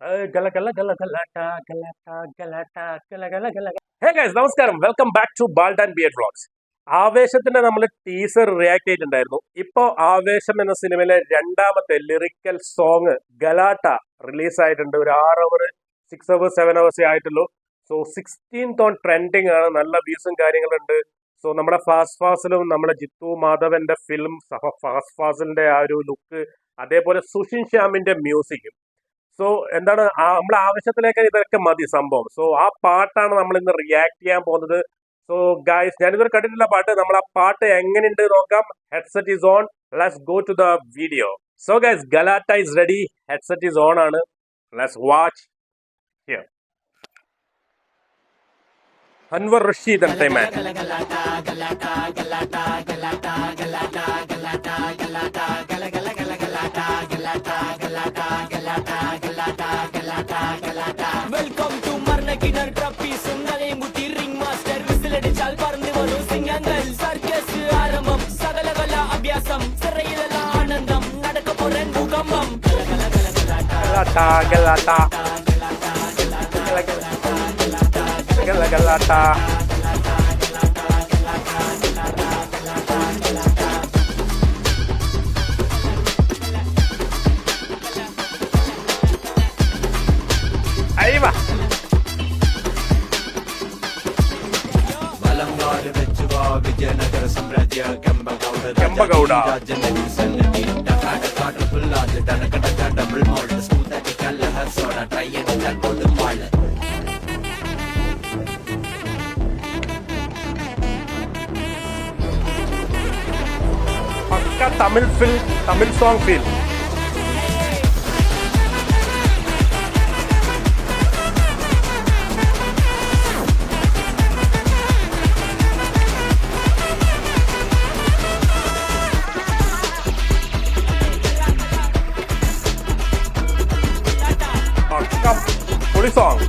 ഗല ഗല ഗല ഗലാട്ട ഗലാട്ട ഗലാട്ട ഗല ഗല ഗല. ഹേ ഗൈസ്, നമസ്കാരം. Welcome back to bald and beard vlogs. ആവേശത്തിന്റെ നമ്മൾ ടീസർ റിയാക്ട് ചെയ്തിട്ടുണ്ടായിരുന്നു. ഇപ്പോ ആവേശം എന്ന സിനിമയിലെ രണ്ടാമത്തെ ലിറിക്കൽ സോങ് ഗലാട്ട റിലീസ് ആയിട്ടുണ്ട്. ഒരു 6 hours 7 hours ആയിട്ടുള്ളൂ. സോ 16th ഓൺ ട്രെൻഡിങ് ആണ്. നല്ല വ്യൂസും കാര്യങ്ങളുണ്ട്. സോ നമ്മുടെ ഫാസ്റ്റ് ഫാസിലും നമ്മുടെ ജിത്തു മാധവന്റെ ഫിലിം ഫാസ്റ്റ് ഫാസിലിന്റെ ആ ഒരു ലുക്ക്, അതേപോലെ സുഷിൻ ശ്യാമിന്റെ മ്യൂസിക്കും. സോ എന്താണ് നമ്മളെ ആവശ്യത്തിലേക്ക് ഇതൊക്കെ മതി സംഭവം. സോ ആ പാട്ടാണ് നമ്മൾ ഇന്ന് റിയാക്ട് ചെയ്യാൻ പോകുന്നത്. സോ ഗൈസ്, ഞാനിതൊരു കണ്ടിട്ടുള്ള പാട്ട്. നമ്മൾ ആ പാട്ട് എങ്ങനെയുണ്ട് നോക്കാം. Headset is on. Let's go to the video. So guys, ഗലാട്ട is ready. Headset is on ആണ്. Let's watch here. Anwar Rasheed entertainment. Welcome to മർണക്കിണർ ട്രപ്പീസും നലയും കുത്തി റിംഗ് മാസ്റ്റർ വിസിലടിച്ചാൽ പറന്നു വരും സിംഗങ്ങൾ. സർക്കസ് ആരംഭം, സകലകല അഭ്യാസം, ചിറയിലുള്ള ആനന്ദം, നടക്കപ്പോറൻ ഭൂകമ്പം. ವಿಜಯನಗರ ಸಾಮ್ರಾಜ್ಯ ಕೆಂಪಗೌಡ ಡಬಲ್ ಮಾಲ್ಟ್ ಸ್ಮೂತ್ ಆಗಿ ಕಲ್ಲ ಹಸೋಣ ಟ್ರೈ ಮಾಡ್ಬೋದು ಮಾಡ. പക്ക തമിഴ് സോങ് ഫീൽ. പൊളി സോങ്.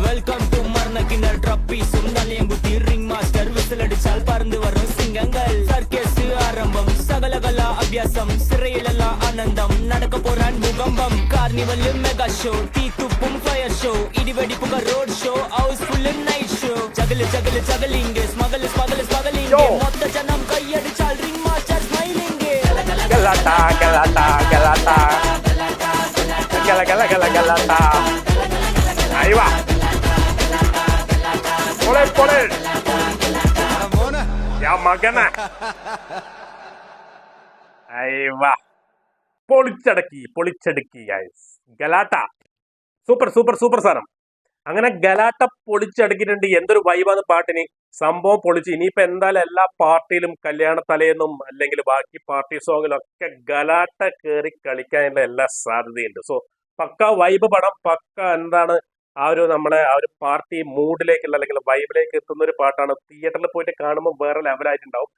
വെൽക്കം ടു മർണക്കിണർ ട്രപ്പീസും നലയും കുത്തി റിംഗ് മാസ്റ്റർ വിസിലടിച്ചാൽ പറന്നു വരും സിംഗങ്ങൾ. സർക്കസ് ആരംഭം, സകലകല അഭ്യാസം, ചിറയിലുള്ള ആനന്ദം, നടക്കപ്പോറാൻ ഭൂകമ്പം. കാർണിവല് മെഗാ ഷോ, തീത്തുപ്പും ഫയർ ഷോ, ഇടിവെടിപ്പുക road show, housefull night show. Juggle juggle juggling, smuggle smuggle smuggling, മൊത്ത ജനം കൈയടിച്ചാൽ റിംഗ് മാസ്റ്റർ സ്മൈലിംഗ്. ഗലാട്ട ഗലാട്ട ഗലാട്ട ഗല ഗല ഗല ഗലാട്ട. Ahí va. Pole. Ya magana. Ahí va. പൊളിച്ചടക്കി ഗൈസ്. ഗലാട്ട സൂപ്പർ സാധനം. അങ്ങനെ ഗലാട്ട പൊളിച്ചടക്കിയിട്ടുണ്ട്. എന്തൊരു വൈബാണ് പാട്ടിന്. സംഭവം പൊളിച്ച്. ഇനിയിപ്പോ എന്തായാലും എല്ലാ പാർട്ടിയിലും കല്യാണ തലേന്നും അല്ലെങ്കിൽ ബാക്കി പാർട്ടി സോങ്ങിലും ഒക്കെ ഗലാട്ട കയറി കളിക്കാനുള്ള എല്ലാ സാധ്യതയുണ്ട്. സോ പക്ക വൈബ് പടം. പക്ക എന്താണ് നമ്മളെ ആ ഒരു പാർട്ടി മൂഡിലേക്കുള്ള അല്ലെങ്കിൽ വൈബിലേക്ക് എത്തുന്ന ഒരു പാട്ടാണ്. തിയേറ്ററിൽ പോയിട്ട് കാണുമ്പോൾ വേറെ ലെവലായിട്ടുണ്ടാവും.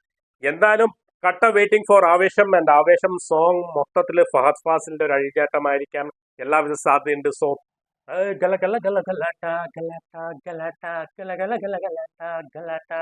എന്തായാലും കട്ട വെയിറ്റിംഗ് ഫോർ ആവേശം. ആൻഡ് ആവേശം സോങ് മൊത്തത്തിൽ ഫഹദ് ഫാസിലിന്റെ ഒരു അഴിചാട്ടമായിരിക്കാൻ എല്ലാവിധ സാധ്യതയുണ്ട്. സോ ഗല ഗല ഗല ഗലാട്ട ഗലാട്ട ഗലാട്ട ഗല ഗല ഗല ഗലാട്ട ഗലാട്ട.